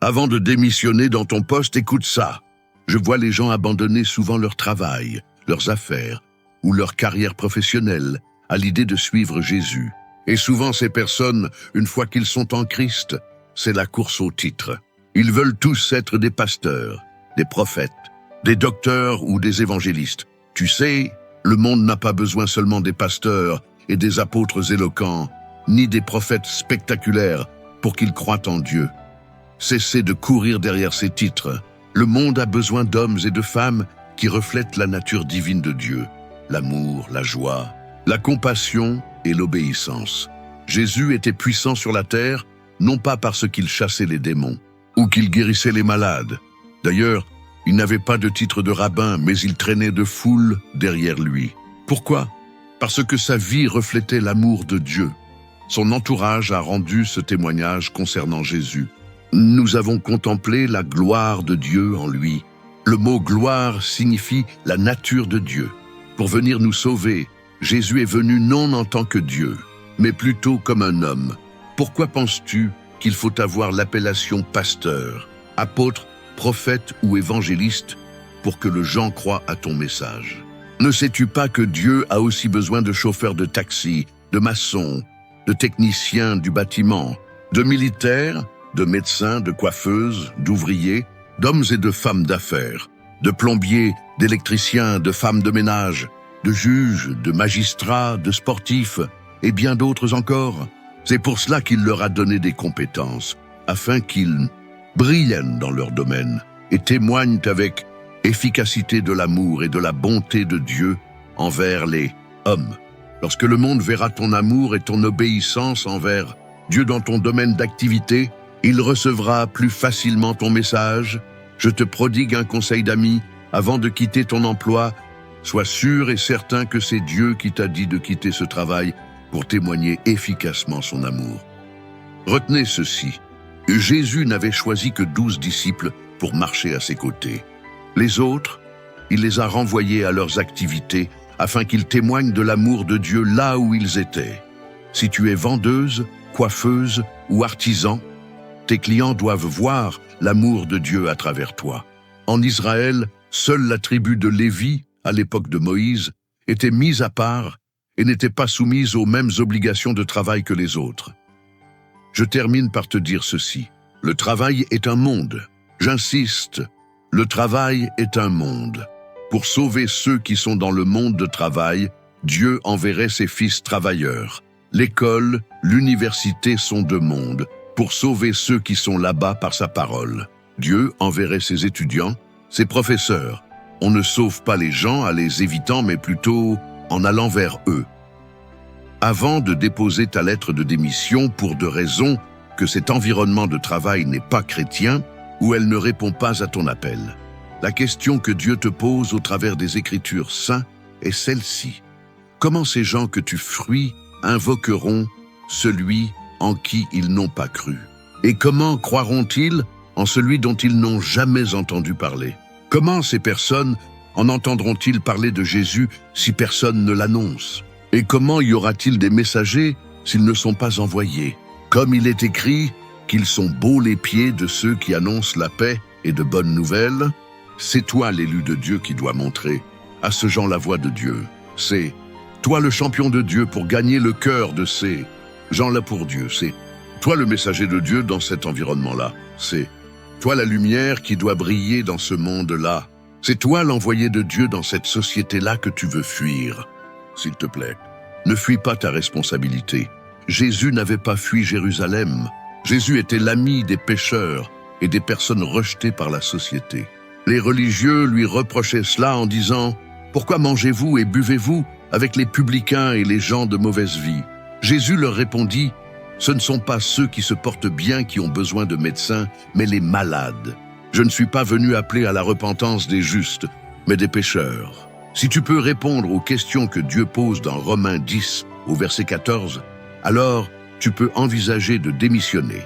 Avant de démissionner dans ton poste, écoute ça. Je vois les gens abandonner souvent leur travail, leurs affaires ou leur carrière professionnelle à l'idée de suivre Jésus. Et souvent ces personnes, une fois qu'ils sont en Christ, c'est la course au titre. Ils veulent tous être des pasteurs, des prophètes, des docteurs ou des évangélistes. Tu sais, le monde n'a pas besoin seulement des pasteurs et des apôtres éloquents, ni des prophètes spectaculaires pour qu'ils croient en Dieu. Cessez de courir derrière ces titres. Le monde a besoin d'hommes et de femmes qui reflètent la nature divine de Dieu, l'amour, la joie, la compassion et l'obéissance. Jésus était puissant sur la terre, non pas parce qu'il chassait les démons ou qu'il guérissait les malades. D'ailleurs, il n'avait pas de titre de rabbin, mais il traînait de foule derrière lui. Pourquoi? Parce que sa vie reflétait l'amour de Dieu. Son entourage a rendu ce témoignage concernant Jésus. Nous avons contemplé la gloire de Dieu en lui. Le mot « gloire » signifie la nature de Dieu. Pour venir nous sauver, Jésus est venu non en tant que Dieu, mais plutôt comme un homme. Pourquoi penses-tu qu'il faut avoir l'appellation pasteur, apôtre, prophète ou évangéliste pour que les gens croient à ton message? Ne sais-tu pas que Dieu a aussi besoin de chauffeurs de taxi, de maçons, de techniciens du bâtiment, de militaires, de médecins, de coiffeuses, d'ouvriers, d'hommes et de femmes d'affaires, de plombiers, d'électriciens, de femmes de ménage, de juges, de magistrats, de sportifs et bien d'autres encore? C'est pour cela qu'il leur a donné des compétences, afin qu'ils brillent dans leur domaine et témoignent avec efficacité de l'amour et de la bonté de Dieu envers les hommes. Lorsque le monde verra ton amour et ton obéissance envers Dieu dans ton domaine d'activité, il recevra plus facilement ton message. Je te prodigue un conseil d'ami, avant de quitter ton emploi, sois sûr et certain que c'est Dieu qui t'a dit de quitter ce travail pour témoigner efficacement son amour. Retenez ceci, Jésus n'avait choisi que 12 disciples pour marcher à ses côtés. Les autres, il les a renvoyés à leurs activités afin qu'ils témoignent de l'amour de Dieu là où ils étaient. Si tu es vendeuse, coiffeuse ou artisan, tes clients doivent voir l'amour de Dieu à travers toi. En Israël, seule la tribu de Lévi, à l'époque de Moïse, était mise à part et n'était pas soumise aux mêmes obligations de travail que les autres. Je termine par te dire ceci. Le travail est un monde. J'insiste, le travail est un monde. Pour sauver ceux qui sont dans le monde de travail, Dieu enverrait ses fils travailleurs. L'école, l'université sont deux mondes, pour sauver ceux qui sont là-bas par sa parole. Dieu enverrait ses étudiants, ses professeurs. On ne sauve pas les gens en les évitant, mais plutôt en allant vers eux. Avant de déposer ta lettre de démission pour de raisons que cet environnement de travail n'est pas chrétien ou elle ne répond pas à ton appel, la question que Dieu te pose au travers des Écritures saintes est celle-ci. Comment ces gens que tu fuis invoqueront celui en qui ils n'ont pas cru? Et comment croiront-ils en celui dont ils n'ont jamais entendu parler? Comment ces personnes en entendront-ils parler de Jésus si personne ne l'annonce? Et comment y aura-t-il des messagers s'ils ne sont pas envoyés? Comme il est écrit qu'ils sont beaux les pieds de ceux qui annoncent la paix et de bonnes nouvelles, c'est toi l'élu de Dieu qui dois montrer à ce gens la voie de Dieu. C'est toi le champion de Dieu pour gagner le cœur de ces gens-là pour Dieu. C'est toi le messager de Dieu dans cet environnement-là. C'est toi la lumière qui doit briller dans ce monde-là. C'est toi l'envoyé de Dieu dans cette société-là que tu veux fuir. S'il te plaît, ne fuis pas ta responsabilité. Jésus n'avait pas fui Jérusalem. Jésus était l'ami des pécheurs et des personnes rejetées par la société. Les religieux lui reprochaient cela en disant « Pourquoi mangez-vous et buvez-vous avec les publicains et les gens de mauvaise vie ?» Jésus leur répondit « Ce ne sont pas ceux qui se portent bien qui ont besoin de médecins, mais les malades. Je ne suis pas venu appeler à la repentance des justes, mais des pécheurs. » Si tu peux répondre aux questions que Dieu pose dans Romains 10, au verset 14, alors tu peux envisager de démissionner.